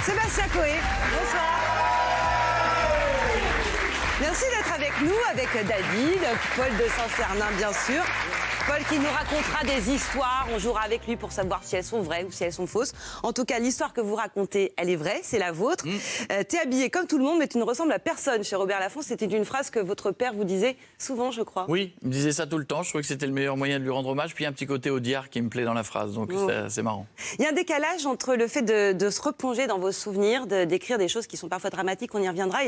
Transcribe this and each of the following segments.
Sébastien Coé, bonsoir. Merci d'être avec nous, avec David, Paul de Saint-Cernin, bien sûr. Paul qui nous racontera des histoires. On jouera avec lui pour savoir si elles sont vraies ou si elles sont fausses. En tout cas, l'histoire que vous racontez, elle est vraie, c'est la vôtre. T'es habillé comme tout le monde, mais tu ne ressembles à personne. Chez Robert Laffont, c'était une phrase que votre père vous disait souvent, je crois. Oui, il me disait ça tout le temps. Je trouvais que c'était le meilleur moyen de lui rendre hommage. Puis il y a un petit côté Audiard qui me plaît dans la phrase, donc c'est marrant. Il y a un décalage entre le fait de se replonger dans vos souvenirs, d'écrire des choses qui sont parfois dramatiques, on y reviendra,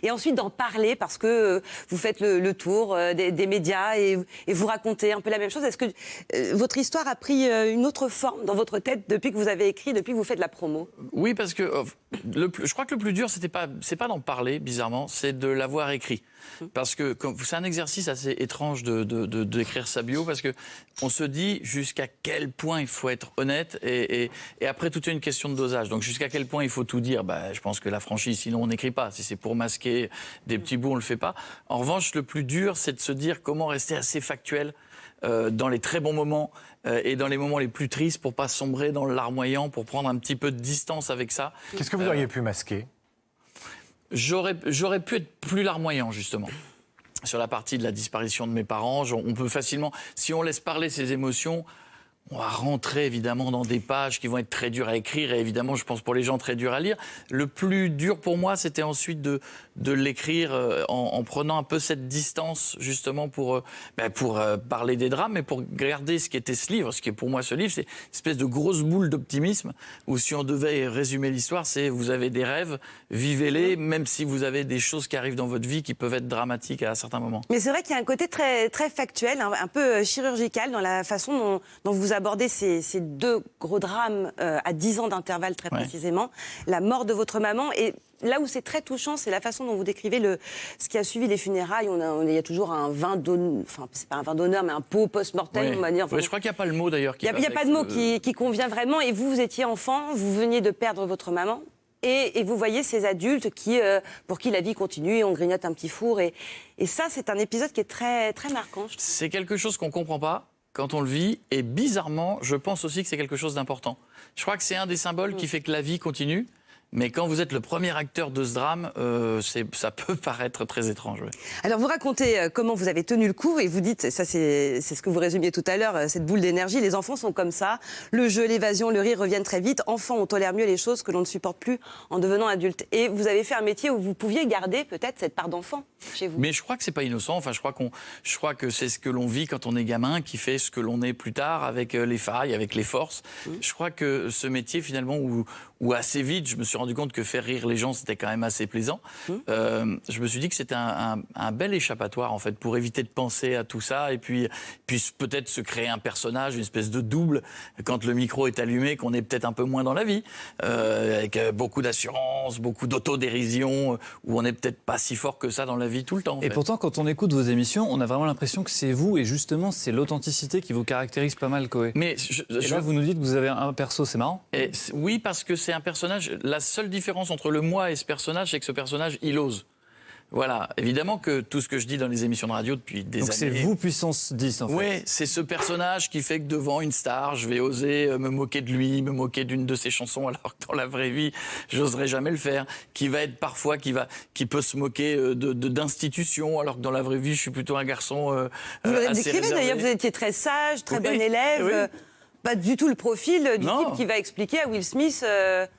et ensuite d'en parler parce que vous faites le tour des médias et vous racontez un peu la même chose. Est-ce que votre histoire a pris une autre forme dans votre tête depuis que vous avez écrit, depuis que vous faites de la promo? Oui, parce que je crois que le plus dur, c'est pas d'en parler, bizarrement, c'est de l'avoir écrit. Parce que c'est un exercice assez étrange d'écrire sa bio, parce que on se dit jusqu'à quel point il faut être honnête, et après tout est une question de dosage. Donc jusqu'à quel point il faut tout dire, je pense que la franchise, sinon on n'écrit pas. Si c'est pour masquer des petits bouts, on le fait pas. En revanche, le plus dur, c'est de se dire comment rester assez factuel dans les très bons moments et dans les moments les plus tristes pour pas sombrer dans le larmoyant, pour prendre un petit peu de distance avec ça. Qu'est-ce que vous auriez pu masquer ? J'aurais pu être plus larmoyant, justement. Sur la partie de la disparition de mes parents, on peut facilement, si on laisse parler ses émotions, on va rentrer évidemment dans des pages qui vont être très dures à écrire et évidemment, je pense pour les gens, très dures à lire. Le plus dur pour moi, c'était ensuite de l'écrire en prenant un peu cette distance justement pour parler des drames, mais pour garder ce qui était ce livre. Ce qui est pour moi ce livre, c'est une espèce de grosse boule d'optimisme où si on devait résumer l'histoire, c'est vous avez des rêves, vivez-les, même si vous avez des choses qui arrivent dans votre vie qui peuvent être dramatiques à certains moments. Mais c'est vrai qu'il y a un côté très, très factuel, un peu chirurgical dans la façon dont vous abordez ces deux gros drames à 10 ans d'intervalle très précisément. La mort de votre maman et là où c'est très touchant, c'est la façon dont vous décrivez ce qui a suivi les funérailles. Il y a toujours un vin d'honneur, enfin c'est pas un vin d'honneur, mais un pot post-mortem, on va dire. Enfin, je crois qu'il n'y a pas le mot d'ailleurs. Il n'y a pas de mot qui convient vraiment. Et vous étiez enfant, vous veniez de perdre votre maman. Et vous voyez ces adultes pour qui la vie continue et on grignote un petit four. Et ça, c'est un épisode qui est très, très marquant. C'est quelque chose qu'on ne comprend pas quand on le vit. Et bizarrement, je pense aussi que c'est quelque chose d'important. Je crois que c'est un des symboles qui fait que la vie continue. Mais quand vous êtes le premier acteur de ce drame, ça peut paraître très étrange. Ouais. Alors vous racontez comment vous avez tenu le coup et vous dites, ça c'est ce que vous résumiez tout à l'heure, cette boule d'énergie, les enfants sont comme ça, le jeu, l'évasion, le rire reviennent très vite, enfants on tolère mieux les choses que l'on ne supporte plus en devenant adulte. Et vous avez fait un métier où vous pouviez garder peut-être cette part d'enfant chez vous. Mais je crois que c'est pas innocent, enfin je crois que c'est ce que l'on vit quand on est gamin qui fait ce que l'on est plus tard avec les failles, avec les forces. Je crois que ce métier finalement où assez vite je me suis rendu compte que faire rire les gens, c'était quand même assez plaisant. Je me suis dit que c'était un bel échappatoire, en fait, pour éviter de penser à tout ça et puis peut-être se créer un personnage, une espèce de double, quand le micro est allumé, qu'on est peut-être un peu moins dans la vie, avec beaucoup d'assurance, beaucoup d'autodérision, où on n'est peut-être pas si fort que ça dans la vie tout le temps. Et pourtant, quand on écoute vos émissions, on a vraiment l'impression que c'est vous, et justement, c'est l'authenticité qui vous caractérise pas mal, Coé. Mais là, vous nous dites que vous avez un perso, c'est marrant. Oui, parce que c'est un personnage, la seule différence entre le moi et ce personnage, c'est que ce personnage, il ose. Voilà, évidemment que tout ce que je dis dans les émissions de radio depuis des années... Donc c'est vous puissance 10 en fait. Oui, c'est ce personnage qui fait que devant une star, je vais oser me moquer de lui, me moquer d'une de ses chansons, alors que dans la vraie vie, j'oserais jamais le faire. Qui va être parfois, qui peut se moquer d'institutions, alors que dans la vraie vie, je suis plutôt un garçon vous assez décrivez réservé. D'ailleurs, vous étiez très sage, très bon élève... Pas du tout le profil du type qui va expliquer à Will Smith...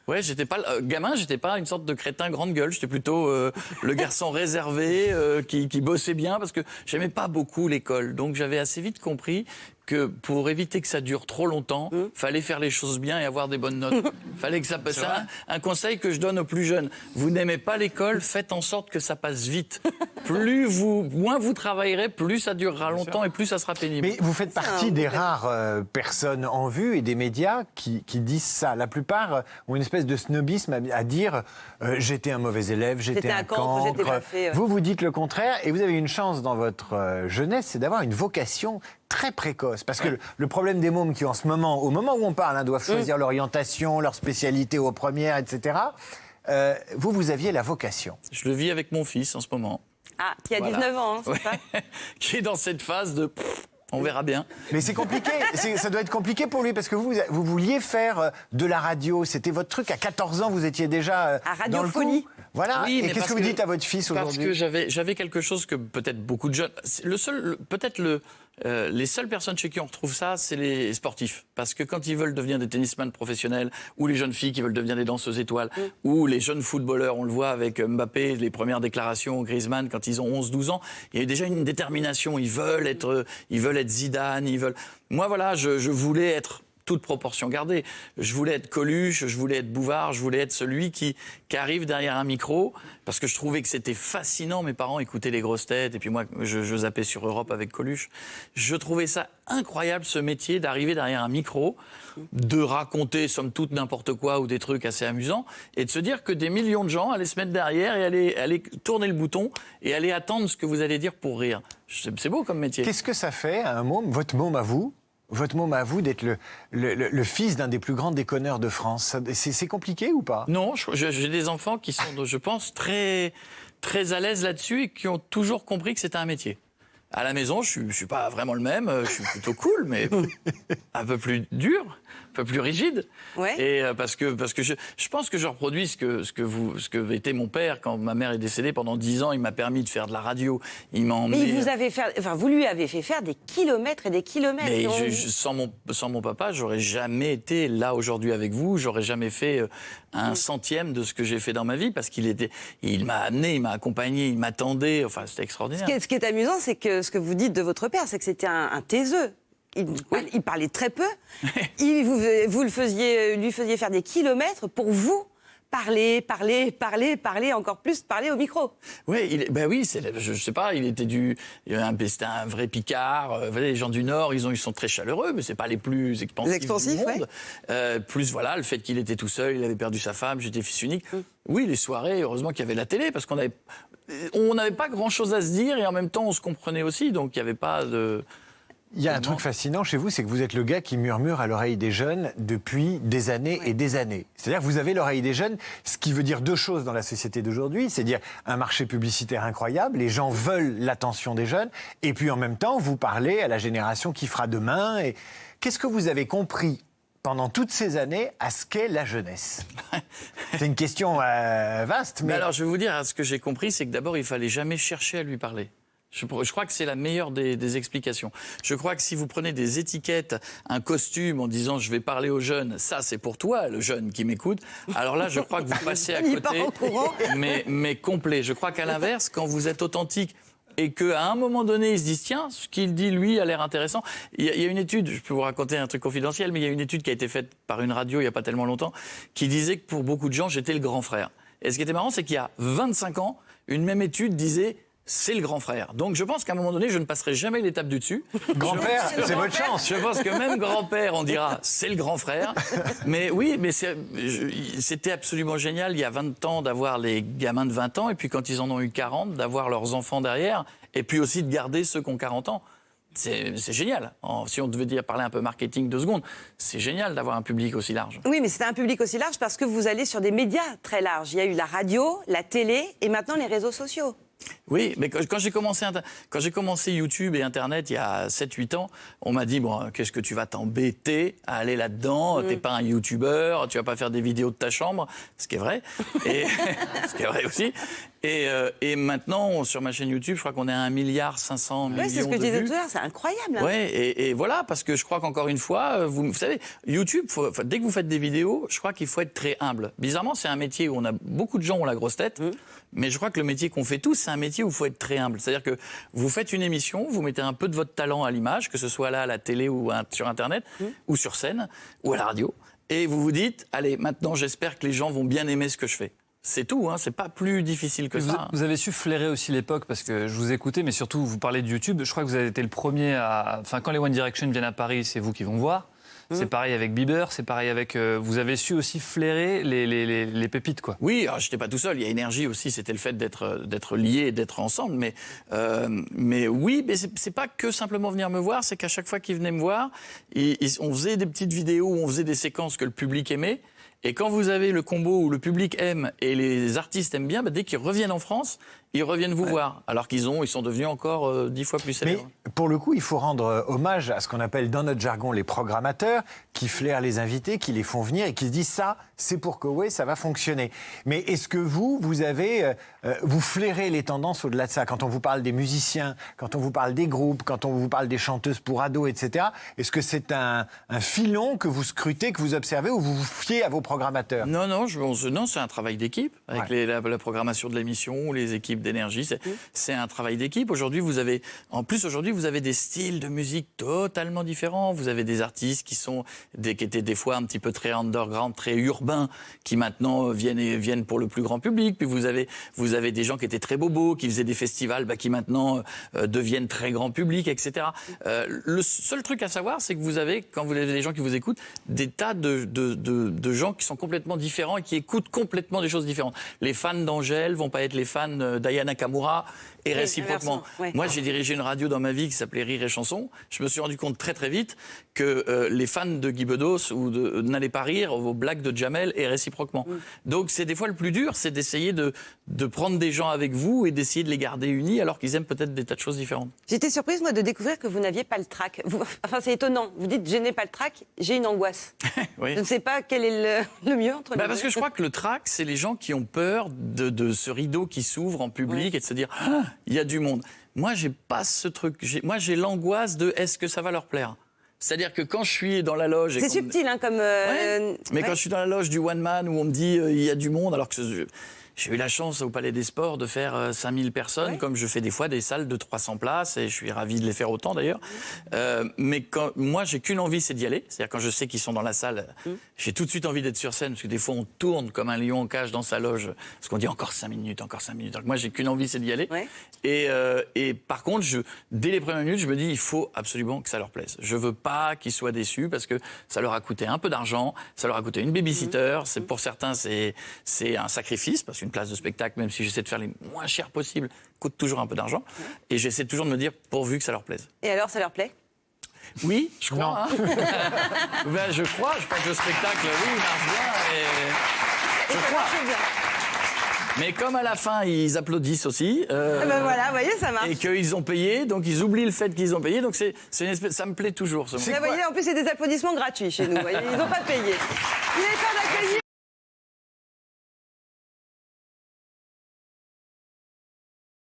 Ouais, j'étais pas gamin, j'étais pas une sorte de crétin grande gueule. J'étais plutôt le garçon réservé qui bossait bien parce que j'aimais pas beaucoup l'école. Donc j'avais assez vite compris que pour éviter que ça dure trop longtemps, fallait faire les choses bien et avoir des bonnes notes. Fallait que ça passe. Un conseil que je donne aux plus jeunes. Vous n'aimez pas l'école, faites en sorte que ça passe vite. Moins vous travaillerez, plus ça durera longtemps et plus ça sera pénible. Mais vous faites partie des rares personnes en vue et des médias qui disent ça. La plupart ont une espèce de snobisme à dire j'étais un mauvais élève, j'étais un cancre. J'étais pas fait, Vous dites le contraire et vous avez une chance dans votre jeunesse, c'est d'avoir une vocation très précoce. Parce que le problème des mômes qui, au moment où on parle, doivent choisir l'orientation, leur spécialité aux premières, etc., vous aviez la vocation. Je le vis avec mon fils en ce moment. Ah, qui a 19 ans, c'est ça qui est dans cette phase de... On verra bien. Mais c'est compliqué, ça doit être compliqué pour lui, parce que vous vouliez faire de la radio, c'était votre truc. À 14 ans, vous étiez déjà à dans le Radiophonie. coup. Voilà, Oui, et mais qu'est-ce parce que vous dites à votre fils Parce aujourd'hui? que j'avais quelque chose que peut-être beaucoup de jeunes... les seules personnes chez qui on retrouve ça, c'est les sportifs. Parce que quand ils veulent devenir des tennisman professionnels, ou les jeunes filles qui veulent devenir des danseuses étoiles, ou les jeunes footballeurs, on le voit avec Mbappé, les premières déclarations, Griezmann, quand ils ont 11-12 ans, il y a déjà une détermination, ils veulent être Zidane, Moi, voilà, je voulais être... toute proportion gardée. Je voulais être Coluche, je voulais être Bouvard, je voulais être celui qui arrive derrière un micro, parce que je trouvais que c'était fascinant. Mes parents écoutaient les grosses têtes, et puis moi, je zappais sur Europe avec Coluche. Je trouvais ça incroyable, ce métier, d'arriver derrière un micro, de raconter, somme toute, n'importe quoi, ou des trucs assez amusants, et de se dire que des millions de gens allaient se mettre derrière, et allaient tourner le bouton, et allaient attendre ce que vous allez dire pour rire. C'est beau comme métier. Qu'est-ce que ça fait, un môme, votre môme à vous, d'être le fils d'un des plus grands déconneurs de France? C'est compliqué ou pas? Non, j'ai des enfants qui sont, je pense, très, très à l'aise là-dessus et qui ont toujours compris que c'était un métier. À la maison, je suis pas vraiment le même, je suis plutôt cool, mais un peu plus dur, un peu plus rigide. Ouais. Et parce que je pense que je reproduis ce que était mon père quand ma mère est décédée. Pendant 10 ans, il m'a permis de faire de la radio. Il m'a emmené. Mais vous lui avez fait faire des kilomètres et des kilomètres. Mais sans mon papa, j'aurais jamais été là aujourd'hui avec vous. J'aurais jamais fait un centième de ce que j'ai fait dans ma vie, parce il m'a amené, il m'a accompagné, il m'attendait. Enfin, c'était extraordinaire. Ce qui est amusant, c'est que ce que vous dites de votre père, c'est que c'était un taiseux. Il parlait très peu. Vous lui faisiez faire des kilomètres pour vous. Parler, encore plus parler au micro. Oui, je sais pas, c'était un vrai Picard. Vous voyez, les gens du Nord, ils sont très chaleureux, mais c'est pas les plus expansifs du monde. Plus voilà, le fait qu'il était tout seul, il avait perdu sa femme, j'étais fils unique. Oui, les soirées, heureusement qu'il y avait la télé, parce qu'on n'avait pas grand-chose à se dire, et en même temps on se comprenait aussi, donc il n'y avait pas de... Il y a un truc fascinant chez vous, c'est que vous êtes le gars qui murmure à l'oreille des jeunes depuis des années et des années. C'est-à-dire que vous avez l'oreille des jeunes, ce qui veut dire deux choses dans la société d'aujourd'hui, c'est-à-dire un marché publicitaire incroyable, les gens veulent l'attention des jeunes, et puis en même temps, vous parlez à la génération qui fera demain. Et qu'est-ce que vous avez compris pendant toutes ces années à ce qu'est la jeunesse? C'est une question vaste. Mais alors, je vais vous dire, ce que j'ai compris, c'est que d'abord, il fallait jamais chercher à lui parler. Je crois que c'est la meilleure des explications. Je crois que si vous prenez des étiquettes, un costume en disant je vais parler aux jeunes, ça c'est pour toi, le jeune qui m'écoute, alors là je crois que vous passez à côté, mais complet. Je crois qu'à l'inverse, quand vous êtes authentique et qu'à un moment donné, ils se disent tiens, ce qu'il dit lui a l'air intéressant. Il y a une étude, je peux vous raconter un truc confidentiel, mais il y a une étude qui a été faite par une radio il n'y a pas tellement longtemps, qui disait que pour beaucoup de gens, j'étais le grand frère. Et ce qui était marrant, c'est qu'il y a 25 ans, une même étude disait c'est le grand frère. Donc je pense qu'à un moment donné, je ne passerai jamais l'étape du dessus. Grand-père, c'est votre chance. Je pense que même grand-père, on dira c'est le grand frère. Mais oui, mais c'était absolument génial il y a 20 ans d'avoir les gamins de 20 ans, et puis quand ils en ont eu 40, d'avoir leurs enfants derrière, et puis aussi de garder ceux qui ont 40 ans. C'est génial. Si on devait parler un peu marketing 2 secondes, c'est génial d'avoir un public aussi large. Oui, mais c'est un public aussi large parce que vous allez sur des médias très larges. Il y a eu la radio, la télé et maintenant les réseaux sociaux. Oui, mais quand j'ai commencé YouTube et Internet il y a 7-8 ans, on m'a dit bon, qu'est-ce que tu vas t'embêter à aller là-dedans, t'es pas un YouTuber, tu vas pas faire des vidéos de ta chambre, ce qui est vrai, et ce qui est vrai aussi. Et maintenant, sur ma chaîne YouTube, je crois qu'on est à 1,5 milliard de vues. Oui, c'est ce que je disais tout à l'heure, c'est incroyable. Hein. Ouais, et voilà, parce que je crois qu'encore une fois, vous savez, YouTube, dès que vous faites des vidéos, je crois qu'il faut être très humble. Bizarrement, c'est un métier où beaucoup de gens ont la grosse tête, mais je crois que le métier qu'on fait tous, c'est un métier où il faut être très humble. C'est-à-dire que vous faites une émission, vous mettez un peu de votre talent à l'image, que ce soit là à la télé ou sur Internet, ou sur scène, ou à la radio, et vous vous dites, allez, maintenant j'espère que les gens vont bien aimer ce que je fais. C'est tout, hein, c'est pas plus difficile que ça. Vous avez su flairer aussi l'époque, parce que je vous écoutais, mais surtout vous parlez de YouTube. Je crois que vous avez été le premier Enfin, quand les One Direction viennent à Paris, c'est vous qui vont voir. C'est pareil avec Bieber, c'est pareil avec... vous avez su aussi flairer les pépites, quoi. Oui, alors j'étais pas tout seul, il y a Énergie aussi, c'était le fait d'être liés et d'être ensemble. Mais oui, mais c'est pas que simplement venir me voir, c'est qu'à chaque fois qu'ils venaient me voir, on faisait des petites vidéos où on faisait des séquences que le public aimait. Et quand vous avez le combo où le public aime et les artistes aiment bien, dès qu'ils reviennent en France, ils reviennent vous voir, alors ils sont devenus encore 10 fois plus Mais célèbres. pour le coup, il faut rendre hommage à ce qu'on appelle dans notre jargon les programmateurs, qui flairent les invités, qui les font venir et qui se disent ça, c'est pour Koweït, ça va fonctionner. Mais est-ce que vous avez, vous flairez les tendances au-delà de ça? Quand on vous parle des musiciens, quand on vous parle des groupes, quand on vous parle des chanteuses pour ados, etc. Est-ce que c'est un filon que vous scrutez, que vous observez, ou vous vous fiez à vos programmateurs? Non, non, c'est un travail d'équipe avec la programmation de l'émission, les équipes d'énergie. C'est un travail d'équipe. Aujourd'hui, vous avez des styles de musique totalement différents. Vous avez des artistes qui étaient des fois un petit peu très underground, très urbains, qui maintenant viennent pour le plus grand public. Puis vous avez des gens qui étaient très bobos, qui faisaient des festivals, qui maintenant deviennent très grand public, etc. Le seul truc à savoir, c'est que vous avez, quand vous avez des gens qui vous écoutent, des tas de gens qui sont complètement différents et qui écoutent complètement des choses différentes. Les fans d'Angèle vont pas être les fans d'Aya Nakamura et réciproquement. Moi, j'ai dirigé une radio dans ma vie qui s'appelait Rire et Chanson. Je me suis rendu compte très très vite que les fans de Guy Bedos n'allaient pas rire aux blagues de Jamel et réciproquement. Donc c'est des fois le plus dur, c'est d'essayer de prendre des gens avec vous et d'essayer de les garder unis alors qu'ils aiment peut-être des tas de choses différentes. J'étais surprise, moi, de découvrir que vous n'aviez pas le trac. Enfin, c'est étonnant. Vous dites, je n'ai pas le trac, j'ai une angoisse. Oui. Je ne sais pas quel est le mieux entre les deux. Parce que je crois que le trac, c'est les gens qui ont peur de ce rideau qui s'ouvre en public et de se dire « Ah, il y a du monde ». Moi, j'ai pas ce truc. Moi, j'ai l'angoisse de « Est-ce que ça va leur plaire ?» C'est-à-dire que quand je suis dans la loge... C'est subtil, hein, comme... Mais quand je suis dans la loge du One Man où on me dit il y a du monde, alors que j'ai eu la chance au Palais des Sports de faire 5000 personnes, comme je fais des fois des salles de 300 places, et je suis ravi de les faire autant d'ailleurs. Mais moi, j'ai qu'une envie, c'est d'y aller. C'est-à-dire quand je sais qu'ils sont dans la salle, j'ai tout de suite envie d'être sur scène, parce que des fois on tourne comme un lion en cage dans sa loge, parce qu'on dit encore 5 minutes, encore 5 minutes. Donc moi, j'ai qu'une envie, c'est d'y aller. Ouais. Et par contre, dès les premières minutes, je me dis, il faut absolument que ça leur plaise. Je veux pas qu'ils soient déçus, parce que ça leur a coûté un peu d'argent, ça leur a coûté une babysitter. Pour certains, c'est un sacrifice, parce que une place de spectacle, même si j'essaie de faire les moins chers possibles, coûte toujours un peu d'argent. Et j'essaie toujours de me dire, pourvu que ça leur plaise. Et alors, ça leur plaît? Oui, je crois. Hein. Je crois que le spectacle, oui, il marche bien. Et je crois. Mais comme à la fin, ils applaudissent aussi. Voilà, vous voyez, ça marche. Et qu'ils ont payé, donc ils oublient le fait qu'ils ont payé. Donc c'est une espèce, ça me plaît toujours, ce moment. Vous voyez, en plus, c'est des applaudissements gratuits chez nous. Voyez, ils n'ont pas payé. Il est temps d'accueillir